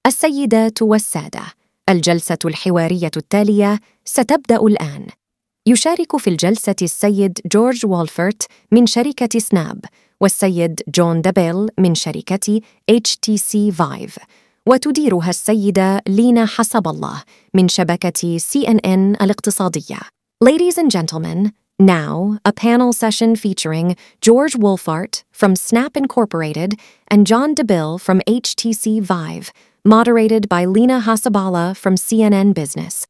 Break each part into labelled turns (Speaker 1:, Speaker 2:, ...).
Speaker 1: السيدات والسادة، الجلسة الحوارية التالية ستبدأ الآن. يشارك في الجلسة السيد جورج وولفرت من شركة سناب، والسيد جون دابيل من شركة HTC Vive، وتديرها السيدة لينا حسب الله من شبكة CNN الاقتصادية. Ladies and gentlemen, now a panel session featuring Georg Wolfart from Snap Incorporated and John Dabill from HTC Vive, moderated by Lenah Hassaballah from CNN Business.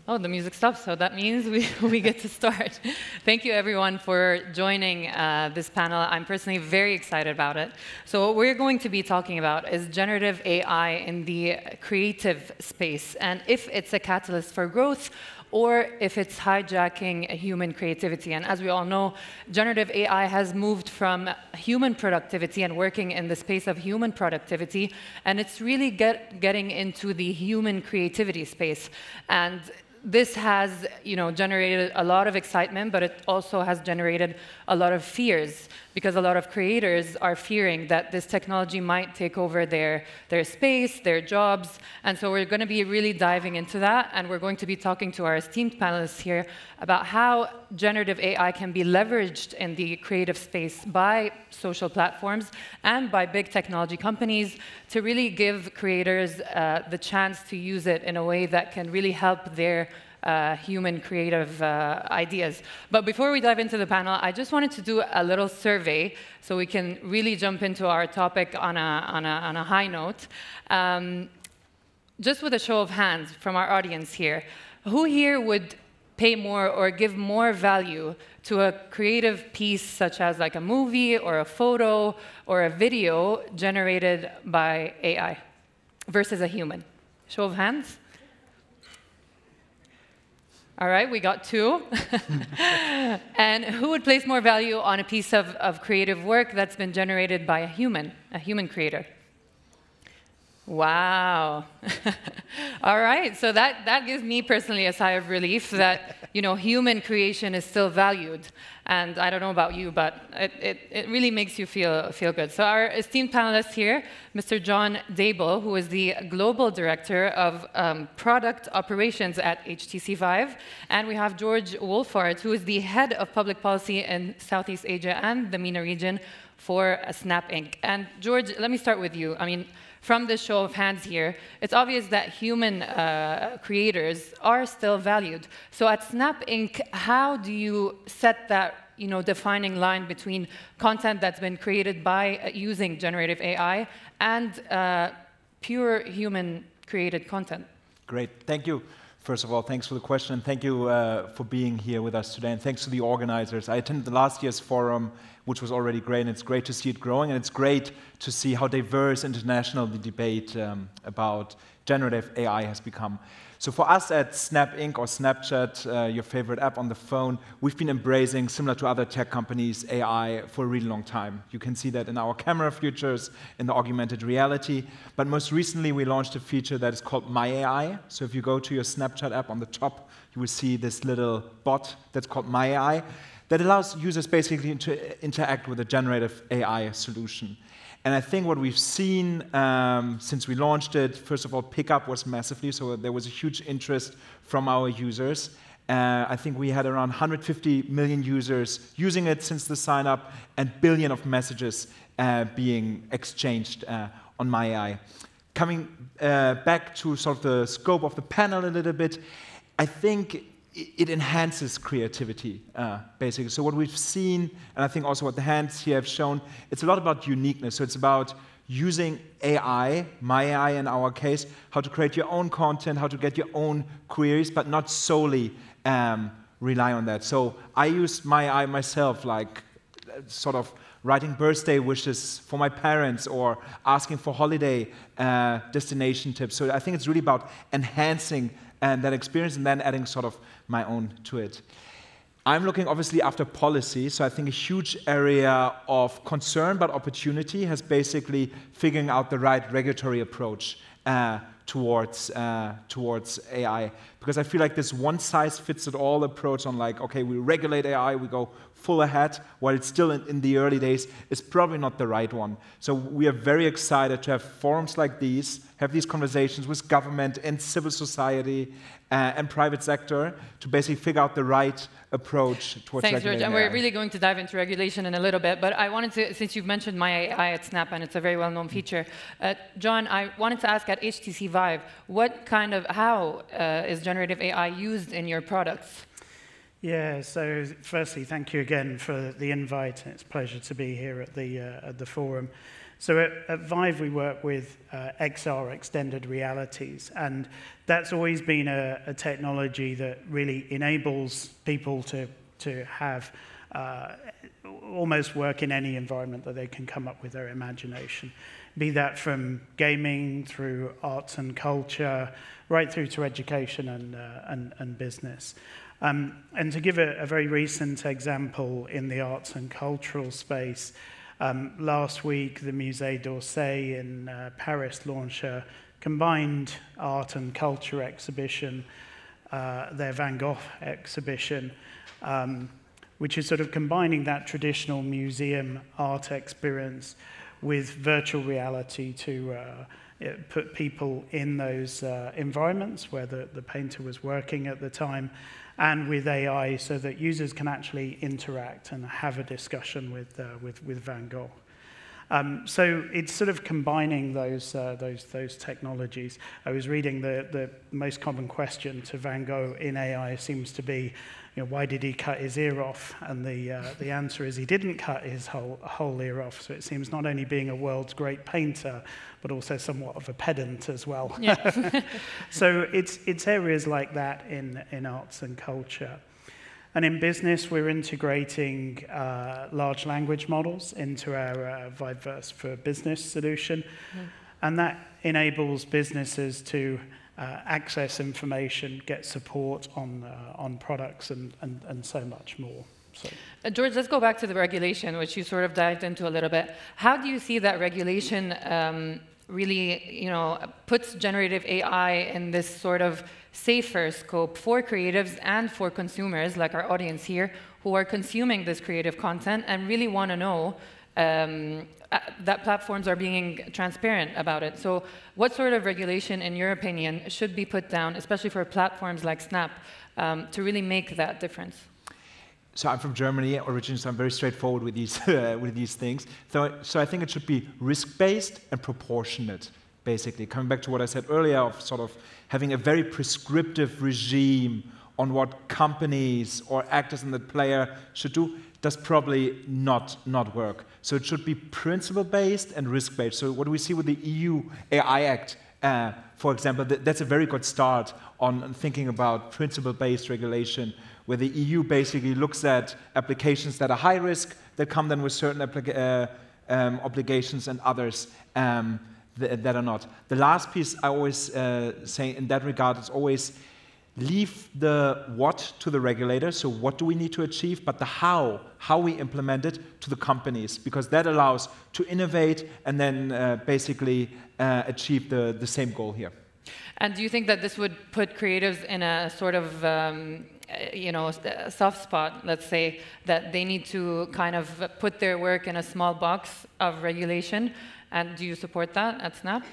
Speaker 2: Oh, the music stops, so that means we get to start. Thank you, everyone, for joining this panel. I'm personally very excited about it. So what we're going to be talking about is generative AI in the creative space, and if it's a catalyst for growth, or if it's hijacking human creativity. And as we all know, generative AI has moved from human productivity and working in the space of human productivity, and it's really getting into the human creativity space. And this has, generated a lot of excitement, but it also has generated a lot of fears, because a lot of creators are fearing that this technology might take over their space, their jobs. And so we're going to be really diving into that, and we're going to be talking to our esteemed panelists here about how generative AI can be leveraged in the creative space by social platforms and by big technology companies to really give creators the chance to use it in a way that can really help their human creative ideas. But before we dive into the panel, I just wanted to do a little survey so we can really jump into our topic on a high note. Just with a show of hands from our audience here, who here would pay more or give more value to a creative piece such as like a movie or a photo or a video generated by AI versus a human? Show of hands. All right, we got two. And who would place more value on a piece of creative work that's been generated by a human creator? Wow. All right, so that gives me personally a sigh of relief that human creation is still valued. And I don't know about you, but it really makes you feel good. So our esteemed panelist here, Mr. John Dabill, who is the Global Director of Product Operations at HTC Vive. And we have Georg Wolfart, who is the Head of Public Policy in Southeast Asia and the MENA region for Snap Inc. And Georg, let me start with you. I mean, from this show of hands here, it's obvious that human creators are still valued. So at Snap Inc., how do you set that defining line between content that's been created by using generative AI and pure human-created content?
Speaker 3: Great. Thank you. First of all, thanks for the question. Thank you for being here with us today. And thanks to the organizers. I attended the last year's forum, which was already great. And it's great to see it growing. And it's great to see how diverse international the debate about generative AI has become. So for us at Snap Inc. or Snapchat, your favorite app on the phone, we've been embracing, similar to other tech companies, AI for a really long time. You can see that in our camera features, in the augmented reality. But most recently, we launched a feature that is called My AI. So if you go to your Snapchat app on the top, you will see this little bot that's called My AI that allows users basically to interact with a generative AI solution. And I think what we've seen since we launched it, first of all, pickup was massively, so there was a huge interest from our users. I think we had around 150 million users using it since the sign-up, and billion of messages being exchanged on My AI. Coming back to sort of the scope of the panel a little bit, I think it enhances creativity, basically. So what we've seen, and I think also what the hands here have shown, it's a lot about uniqueness. So it's about using AI, my AI in our case, how to create your own content, how to get your own queries, but not solely rely on that. So I used my AI myself, like sort of writing birthday wishes for my parents or asking for holiday destination tips. So I think it's really about enhancing that experience and then adding sort of my own to it. I'm looking obviously after policy, so I think a huge area of concern but opportunity has basically figuring out the right regulatory approach towards AI. Because I feel like this one-size-fits-it-all approach on like, okay, we regulate AI, we go full ahead, while it's still in the early days, is probably not the right one. So we are very excited to have forums like these, have these conversations with government and civil society and private sector to basically figure out the right approach towards
Speaker 2: Thanks, George.
Speaker 3: regulating
Speaker 2: And
Speaker 3: AI.
Speaker 2: we're really going to dive into regulation in a little bit, but I wanted to, since you've mentioned my AI at Snap, and it's a very well-known feature, John, I wanted to ask at HTC Vive, how is generative AI used in your products?
Speaker 4: Yeah, so firstly, thank you again for the invite. It's a pleasure to be here at the forum. So at Vive, we work with XR, extended realities, and that's always been a technology that really enables people to have almost work in any environment that they can come up with their imagination, be that from gaming through arts and culture, right through to education and business. And to give a very recent example in the arts and cultural space, last week the Musée d'Orsay in Paris launched a combined art and culture exhibition, their Van Gogh exhibition, which is sort of combining that traditional museum art experience with virtual reality to put people in those environments where the painter was working at the time, and with AI so that users can actually interact and have a discussion with Van Gogh. So it's sort of combining those technologies. I was reading the most common question to Van Gogh in AI seems to be, why did he cut his ear off? And the answer is he didn't cut his whole ear off. So it seems not only being a world's great painter, but also somewhat of a pedant as well. Yeah. So it's areas like that in arts and culture. And in business, we're integrating large language models into our Viveverse for Business solution. Mm. And that enables businesses to access information, get support on products, and so much more. So.
Speaker 2: George, let's go back to the regulation, which you sort of dived into a little bit. How do you see that regulation really, puts generative AI in this sort of safer scope for creatives and for consumers, like our audience here, who are consuming this creative content and really want to know that platforms are being transparent about it? So what sort of regulation, in your opinion, should be put down, especially for platforms like Snap, to really make that difference?
Speaker 3: So I'm from Germany originally, so I'm very straightforward with these with these things. So I think it should be risk-based and proportionate, basically. Coming back to what I said earlier of sort of having a very prescriptive regime on what companies or actors in the player should do, does probably not work. So it should be principle-based and risk-based. So what do we see with the EU AI Act, for example, that's a very good start on thinking about principle-based regulation, where the EU basically looks at applications that are high risk, that come then with certain obligations, and others that are not. The last piece I always say in that regard is always leave the what to the regulator, so what do we need to achieve, but the how we implement it, to the companies, because that allows to innovate and then basically achieve the same goal here.
Speaker 2: And do you think that this would put creatives in a sort of soft spot, let's say, that they need to kind of put their work in a small box of regulation? And do you support that at Snap?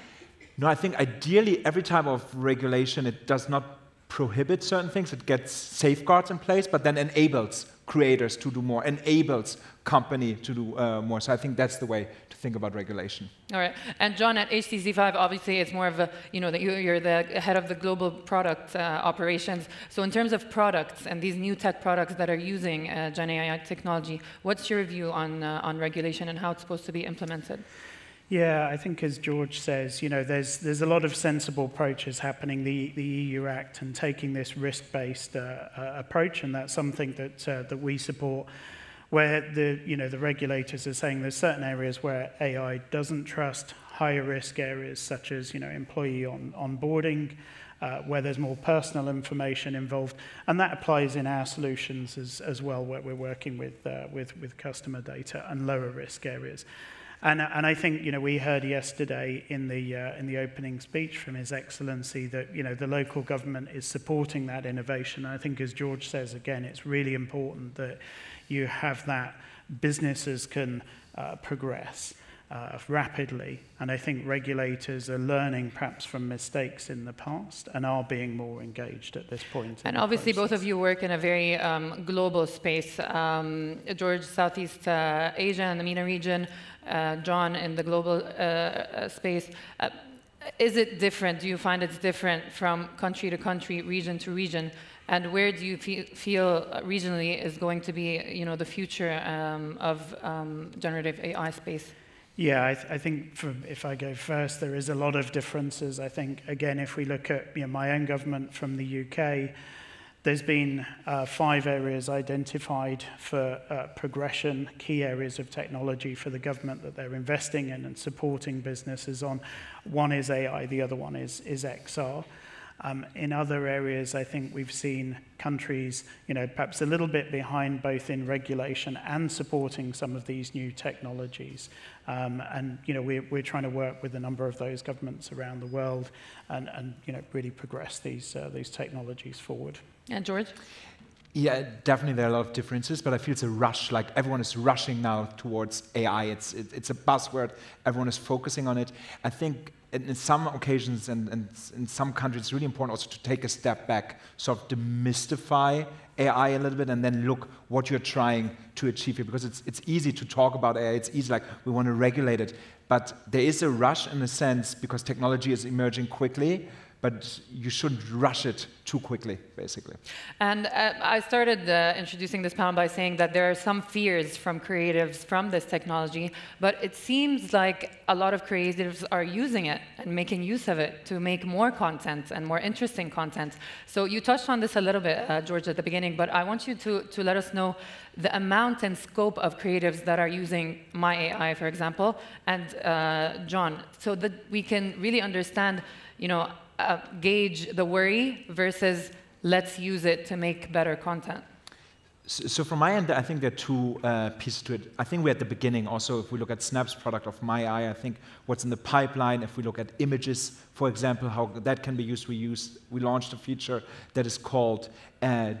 Speaker 3: No, I think ideally every type of regulation, it does not prohibits certain things, it gets safeguards in place, but then enables creators to do more, enables company to do more. So I think that's the way to think about regulation.
Speaker 2: All right. And John, at HTC Vive, obviously it's more of a, that you're the head of the global product operations. So in terms of products and these new tech products that are using GenAI technology, what's your view on regulation and how it's supposed to be implemented?
Speaker 4: Yeah, I think as George says, there's a lot of sensible approaches happening, the EU Act, and taking this risk-based approach, and that's something that we support, where the regulators are saying there's certain areas where AI doesn't trust, higher risk areas such as employee onboarding, where there's more personal information involved, and that applies in our solutions as well, where we're working with customer data and lower risk areas. And I think we heard yesterday in the opening speech from His Excellency that the local government is supporting that innovation. And I think, as George says again, it's really important that you have that businesses can progress rapidly. And I think regulators are learning perhaps from mistakes in the past and are being more engaged at this point.
Speaker 2: And obviously both of you work in a very global space. George, Southeast Asia and the MENA region, John in the global space. Is it different? Do you find it's different from country to country, region to region? And where do you feel regionally is going to be, the future of generative AI space?
Speaker 4: Yeah, I think if I go first, there is a lot of differences. I think, again, if we look at my own government from the UK, there's been 5 areas identified for progression, key areas of technology for the government that they're investing in and supporting businesses on. One is AI, the other one is XR. In other areas, I think we've seen countries, perhaps a little bit behind both in regulation and supporting some of these new technologies. And we're trying to work with a number of those governments around the world and really progress these technologies forward.
Speaker 2: And George?
Speaker 3: Yeah, definitely there are a lot of differences, but I feel it's a rush. Like everyone is rushing now towards AI. It's a buzzword. Everyone is focusing on it. I think in some occasions and in some countries, it's really important also to take a step back, sort of demystify AI a little bit, and then look what you're trying to achieve here. Because it's easy to talk about AI. It's easy, like we want to regulate it, but there is a rush in a sense because technology is emerging quickly. But you shouldn't rush it too quickly, basically.
Speaker 2: And I started introducing this panel by saying that there are some fears from creatives from this technology, but it seems like a lot of creatives are using it and making use of it to make more content and more interesting content. So you touched on this a little bit, George, at the beginning, but I want you to let us know the amount and scope of creatives that are using My AI, for example, and John, so that we can really understand, gauge the worry versus let's use it to make better content.
Speaker 3: So from my end, I think there are 2 pieces to it. I think we're at the beginning also. If we look at Snap's product of My AI, I think what's in the pipeline, if we look at images, for example, how that can be used, we launched a feature that is called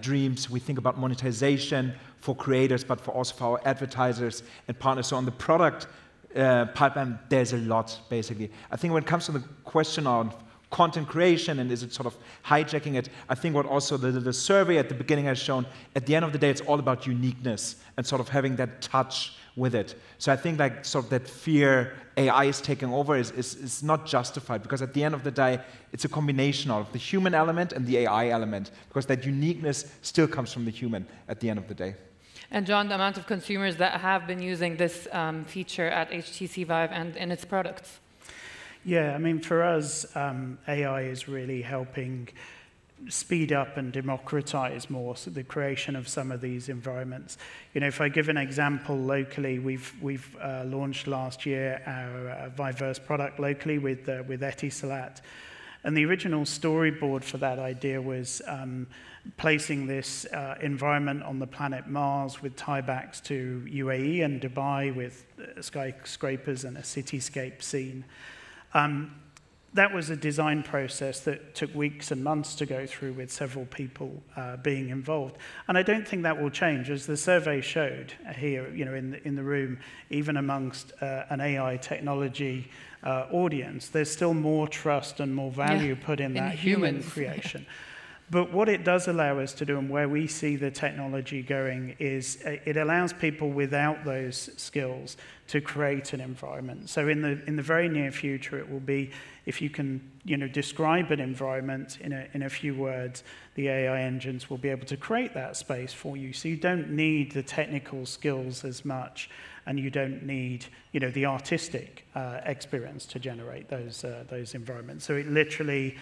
Speaker 3: Dreams. We think about monetization for creators, but also for our advertisers and partners. So on the product pipeline, there's a lot, basically. I think when it comes to the question on content creation and is it sort of hijacking it, I think what also the survey at the beginning has shown, at the end of the day, it's all about uniqueness and sort of having that touch with it. So I think like sort of that fear AI is taking over is not justified, because at the end of the day, it's a combination of the human element and the AI element, because that uniqueness still comes from the human at the end of the day.
Speaker 2: And John, the amount of consumers that have been using this feature at HTC Vive and in its products?
Speaker 4: Yeah, I mean, for us, AI is really helping speed up and democratize more the creation of some of these environments. If I give an example locally, we've launched last year our Viveverse product locally with Etisalat. And the original storyboard for that idea was placing this environment on the planet Mars with tiebacks to UAE and Dubai with skyscrapers and a cityscape scene. That was a design process that took weeks and months to go through with several people being involved. And I don't think that will change. As the survey showed here, in the room, even amongst an AI technology audience, there's still more trust and more value put in that human creation. But what it does allow us to do, and where we see the technology going, is it allows people without those skills to create an environment. So in the very near future, it will be, if you can describe an environment in a few words, the AI engines will be able to create that space for you. So you don't need the technical skills as much, and you don't need the artistic experience to generate those environments. So it literally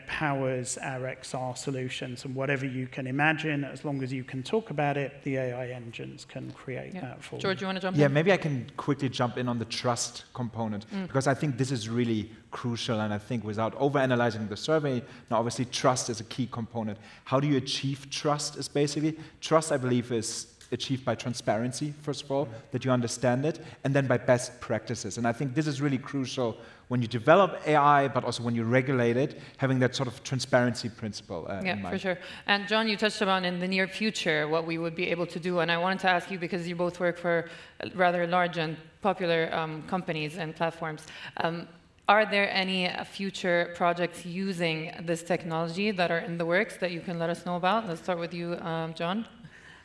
Speaker 4: powers our XR solutions, and whatever you can imagine, as long as you can talk about it, the AI engines can create that for you.
Speaker 2: George, you want to jump in?
Speaker 3: Yeah, maybe I can quickly jump in on the trust component, because I think this is really crucial, and I think without overanalyzing the survey, now obviously trust is a key component. How do you achieve trust is basically, trust I believe is achieved by transparency, first of all, that you understand it, and then by best practices. And I think this is really crucial when you develop AI, but also when you regulate it, having that sort of transparency principle in mind.
Speaker 2: Yeah, for sure. And John, you touched upon in the near future what we would be able to do, and I wanted to ask you, because you both work for rather large and popular companies and platforms, are there any future projects using this technology that are in the works that you can let us know about? Let's start with you, John.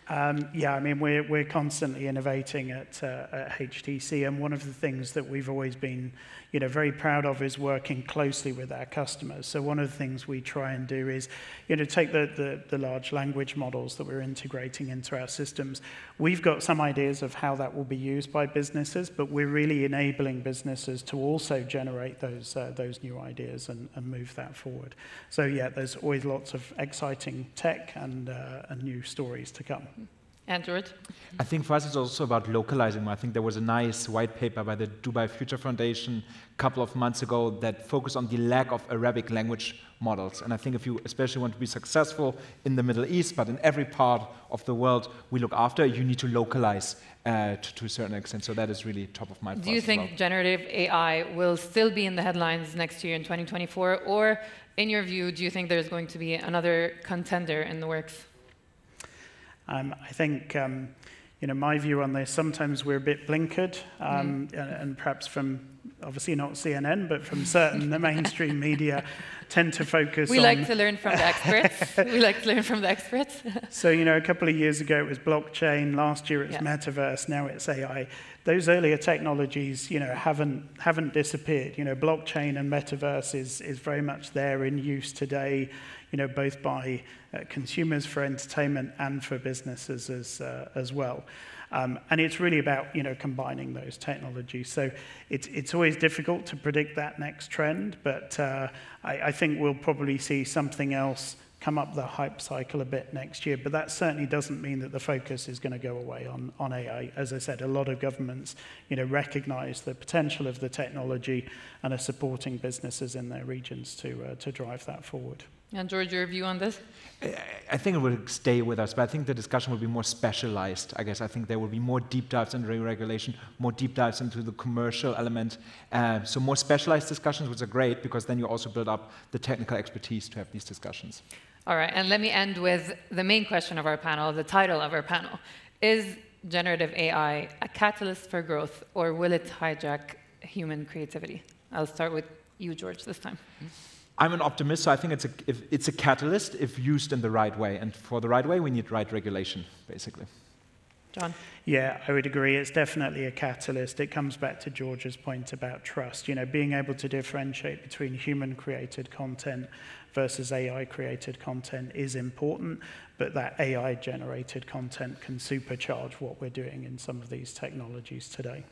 Speaker 4: Yeah, I mean, we're constantly innovating at HTC, and one of the things that we've always been, very proud of is working closely with our customers. So one of the things we try and do is, take the large language models that we're integrating into our systems. We've got some ideas of how that will be used by businesses, but we're really enabling businesses to also generate those new ideas and move that forward. So yeah, there's always lots of exciting tech and new stories to come.
Speaker 2: And George?
Speaker 3: I think for us it's also about localizing. I think there was a nice white paper by the Dubai Future Foundation a couple of months ago that focused on the lack of Arabic language models. And I think if you especially want to be successful in the Middle East, but in every part of the world we look after, you need to localize to a certain extent. So that is really top of mind for us.
Speaker 2: Do you think generative AI will still be in the headlines next year in 2024? Or, in your view, do you think there's going to be another contender in the works?
Speaker 4: I think, my view on this, sometimes we're a bit blinkered, and perhaps from, obviously not CNN, but from certain the mainstream media tend to focus on...
Speaker 2: We like to learn from the experts. We like to learn from the experts.
Speaker 4: So, a couple of years ago it was blockchain, last year it's metaverse, now it's AI. Those earlier technologies, haven't disappeared. Blockchain and metaverse is very much there in use today, both by consumers for entertainment and for businesses as well. And it's really about, combining those technologies. So it's always difficult to predict that next trend, but I think we'll probably see something else come up the hype cycle a bit next year. But that certainly doesn't mean that the focus is going to go away on AI. As I said, a lot of governments, recognize the potential of the technology and are supporting businesses in their regions to drive that forward.
Speaker 2: And George, your view on this?
Speaker 3: I think it will stay with us, but I think the discussion will be more specialized. I guess I think there will be more deep dives into regulation, more deep dives into the commercial element. So more specialized discussions, which are great, because then you also build up the technical expertise to have these discussions.
Speaker 2: All right, and let me end with the main question of our panel, the title of our panel. Is generative AI a catalyst for growth, or will it hijack human creativity? I'll start with you, George, this time.
Speaker 3: I'm an optimist, so I think it's a catalyst if used in the right way. And for the right way, we need right regulation, basically.
Speaker 2: John?
Speaker 4: Yeah, I would agree. It's definitely a catalyst. It comes back to George's point about trust. Being able to differentiate between human-created content versus AI-created content is important, but that AI-generated content can supercharge what we're doing in some of these technologies today.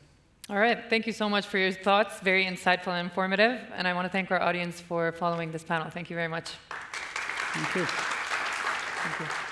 Speaker 2: All right, thank you so much for your thoughts. Very insightful and informative. And I want to thank our audience for following this panel. Thank you very much.
Speaker 4: Thank you.
Speaker 2: Thank you.